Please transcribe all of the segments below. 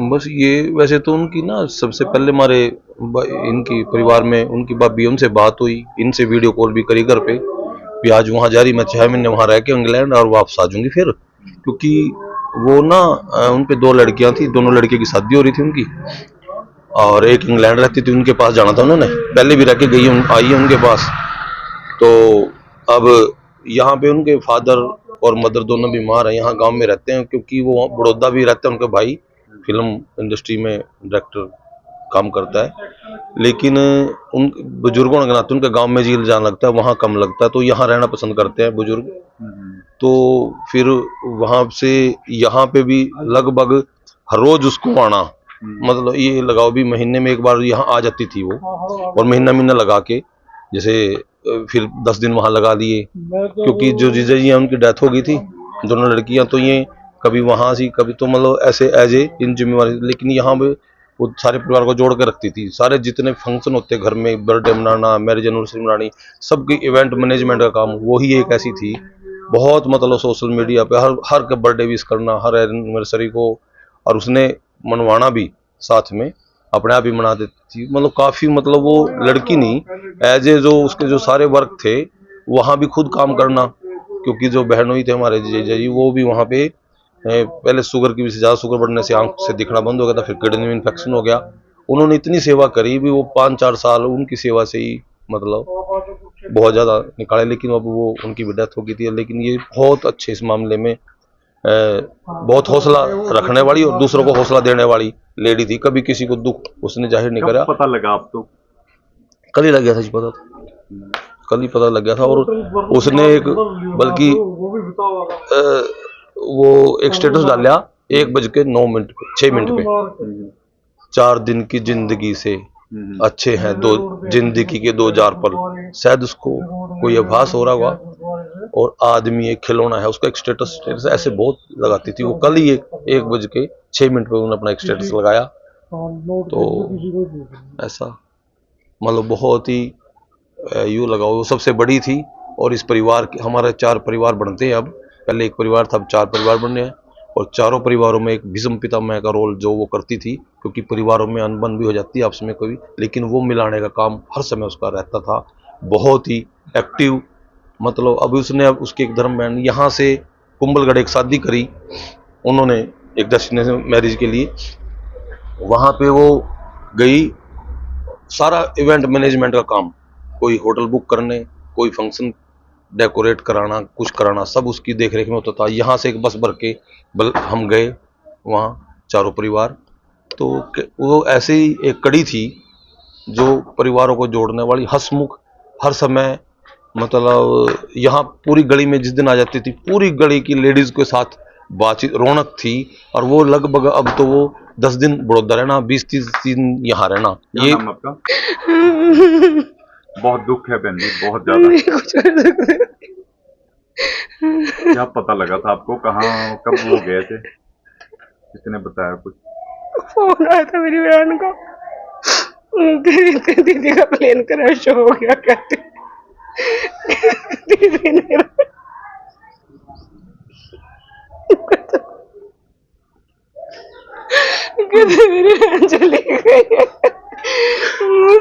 बस ये वैसे तो उनकी ना सबसे पहले हमारे इनकी परिवार में उनकी भाभी उनसे बात हुई, इनसे वीडियो कॉल भी करी घर पे भी आज वहाँ जा रही, मैं 6 महीने वहाँ रह के इंग्लैंड और वापस आ जाऊंगी फिर, क्योंकि वो ना उन पे 2 लड़कियां थी, दोनों लड़के की शादी हो रही थी उनकी, और एक इंग्लैंड रहती थी, उनके पास जाना था उन्होंने, पहले भी रह के गई आई है उनके पास। तो अब यहाँ पे उनके फादर और मदर दोनों बीमार हैं, यहाँ गांव में रहते हैं, क्योंकि वो बड़ौदा भी रहते हैं, उनके भाई फिल्म इंडस्ट्री में डायरेक्टर काम करता है, लेकिन उन बुजुर्गों के नाते उनके गांव में जी जान लगता है, वहाँ कम लगता है, तो यहाँ रहना पसंद करते हैं बुजुर्ग। तो फिर वहाँ से यहाँ पे भी लगभग हर रोज उसको आना, मतलब ये लगाओ भी महीने में एक बार यहाँ आ जाती थी वो, और महीना महीना लगा के जैसे फिर 10 दिन वहां लगा दिए, क्योंकि जो जीजा जी हैं उनकी डेथ हो गई थी, दोनों लड़कियां, तो ये कभी वहां सी कभी तो मतलब ऐसे एज ए इन जिम्मेवारी, लेकिन यहाँ पे वो सारे परिवार को जोड़ के रखती थी, सारे जितने फंक्शन होते घर में, बर्थडे मनाना, मैरिज एनिवर्सरी मनानी, सबकी इवेंट मैनेजमेंट का काम वही एक ऐसी थी। बहुत मतलब सोशल मीडिया पे हर का बर्थडे विश करना, हर एनिवर्सरी को, और उसने मनवाना भी साथ में, अपने आप ही मना देती थी, मतलब काफी, मतलब वो लड़की नहीं, एज ए जो उसके जो सारे वर्क थे वहां भी खुद काम करना, क्योंकि जो बहन हुई थे हमारे जीजा जी वो भी वहां पे पहले शुगर की वजह से, ज्यादा शुगर बढ़ने से आंख से दिखना बंद हो गया था, फिर किडनी में इन्फेक्शन हो गया, उन्होंने इतनी सेवा करी भी, वो 5-4 साल उनकी सेवा से ही मतलब बहुत ज्यादा निकाले, लेकिन अब वो उनकी भी डेथ हो गई थी। लेकिन ये बहुत अच्छे इस मामले में बहुत हौसला रखने वाली और दूसरों को हौसला देने वाली लेडी थी, कभी किसी को दुख उसने जाहिर नहीं करा। पता लगा आपको? कल ही लग गया था जी पता, कल ही पता लग गया था, और उसने एक बल्कि वो एक स्टेटस डाला 1:09 पे 6 मिनट पे, 4 दिन की जिंदगी से अच्छे हैं दो जिंदगी के 2000 पल, शायद उसको कोई आभास हो रहा होगा, और आदमी एक खिलौना है, उसका एक स्टेटस ऐसे बहुत लगाती थी वो। कल ही 1:06 पे उन्होंने अपना एक स्टेटस लगाया, तो ऐसा मतलब बहुत ही यूँ लगाओ वो सबसे बड़ी थी। और इस परिवार के हमारे 4 परिवार बनते हैं, अब पहले एक परिवार था, अब 4 परिवार बने हैं, और चारों परिवारों में एक भीष्म पितामह का रोल जो वो करती थी, क्योंकि परिवारों में अनबन भी हो जाती है आपस में कभी, लेकिन वो मिलाने का काम हर समय उसका रहता था, बहुत ही एक्टिव। मतलब अभी उसने उसकी एक धर्म बहन यहाँ से कुंभलगढ़ एक शादी करी उन्होंने, एक डेस्टिनेशन मैरिज के लिए, वहाँ पे वो गई, सारा इवेंट मैनेजमेंट का काम, कोई होटल बुक करने, कोई फंक्शन डेकोरेट कराना, कुछ कराना, सब उसकी देखरेख में होता था। यहाँ से एक बस भर के हम गए वहाँ चारों परिवार, तो वो ऐसे ही एक कड़ी थी जो परिवारों को जोड़ने वाली, हंसमुख, हर समय मतलब यहाँ पूरी गली में जिस दिन आ जाती थी पूरी गली की लेडीज के साथ बातचीत, रौनक थी। और वो लगभग अब तो वो 10 दिन बड़ौदा रहना, 20-30 दिन यहाँ रहना। ये आपका बहुत दुख है बहन जी, बहुत ज्यादा। क्या पता लगा था आपको, कहाँ कब वो गए थे, किसने बताया कुछ? फोन आया था मेरी बहन को, दीदी का प्लेन क्रैश हो गया, कहते दीदी ने मेरी बहन चली गई।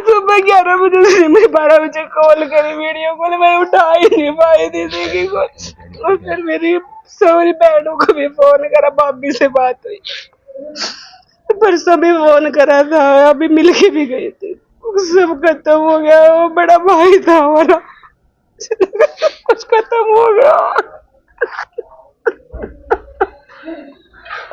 सुबह 11 बजे से मैं 12 बजे कॉल करी, वीडियो कॉल, मैं उठा ही नहीं पाई दीदी की कॉल, और फिर मेरी सारी बहनों को भी फोन करा, भाभी से बात हुई, परसों भी फोन करा था, अभी मिल के भी गई थी, सब खत्म हो गया। वो बड़ा भाई था हमारा, कुछ खत्म हो गया।